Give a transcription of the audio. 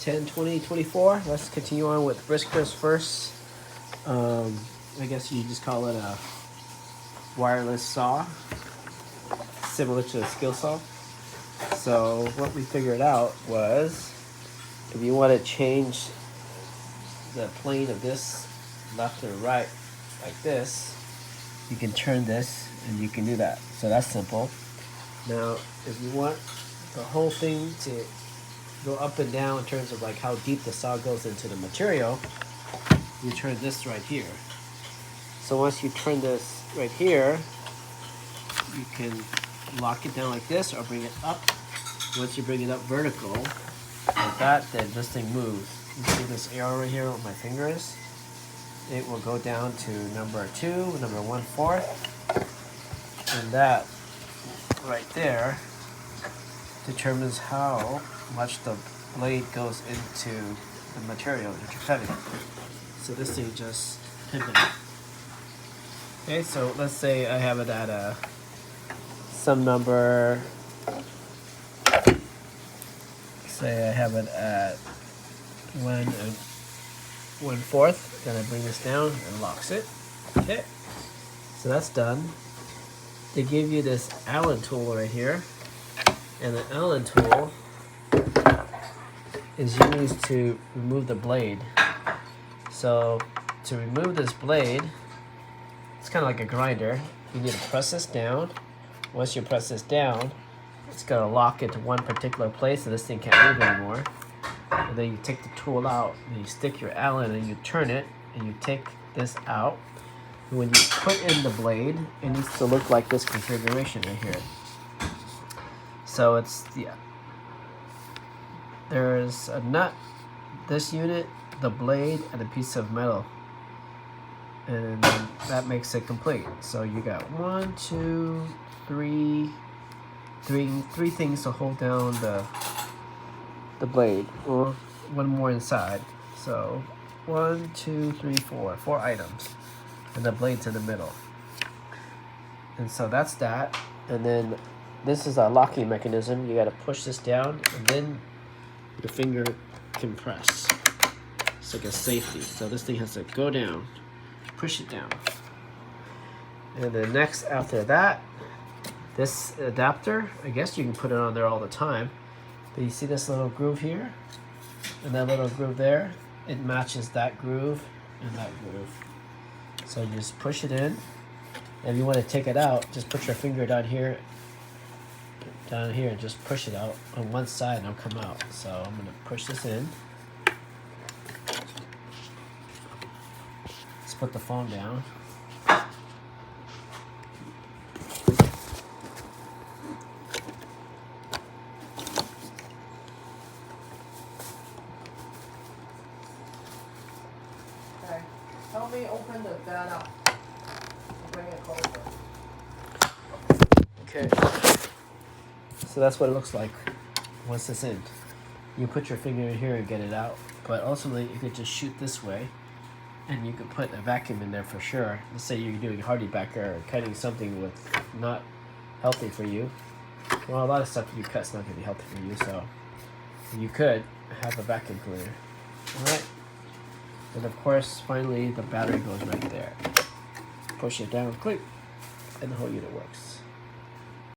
10, 20, 24. Let's continue on with briskers first. I guess you just call it a wireless saw, similar to a skill saw. So what we figured out was, if you want to change the plane of this left or right like this, you can turn this and you can do that. So that's simple. Now if you want the whole thing to go up and down in terms of like how deep the saw goes into the material, you turn this right here. So once you turn this right here, you can lock it down like this or bring it up. Once you bring it up vertical like that, then this thing moves. You see this arrow right here where my finger is? It will go down to number 2, number 1/4, and that right there determines how much the blade goes into the material that you're cutting. So this thing just pivoted. Okay, so let's say I have it at some number. Say I have it at 1 1/4. Then I bring this down and locks it. Okay, so that's done. They give you this Allen tool right here, and the Allen tool is used to remove the blade. So to remove this blade, it's kind of like a grinder. You need to press this down. Once you press this down, it's going to lock into one particular place, so this thing can't move anymore. And then you take the tool out, and you stick your Allen, and you turn it, and you take this out. And when you put in the blade, it needs to look like this configuration right here. So it's there's a nut, this unit, the blade, and a piece of metal, and that makes it complete. So you got 1, 2, 3 things to hold down the blade, or one more inside. So 1, 2, 3, 4 items, and the blade's in the middle. And so that's that. And then this is a locking mechanism. You got to push this down, and then your finger can press. It's like a safety. So this thing has to go down, push it down. And then next after that, this adapter, I guess you can put it on there all the time. But you see this little groove here? And that little groove there? It matches that groove and that groove. So you just push it in. And if you want to take it out, just put your finger down here, and just push it out on one side and it'll come out. So I'm going to push this in. Let's put the phone down. Okay, help me open that up. Bring it closer. Okay. So that's what it looks like once it's in. You put your finger in here and get it out, but ultimately you could just shoot this way, and you could put a vacuum in there for sure. Let's say you're doing hardy backer or cutting something with not healthy for you. Well, a lot of stuff you cut's not going to be healthy for you, so you could have a vacuum cleaner. All right. And of course, finally, the battery goes right there. Push it down, click, and the whole unit works.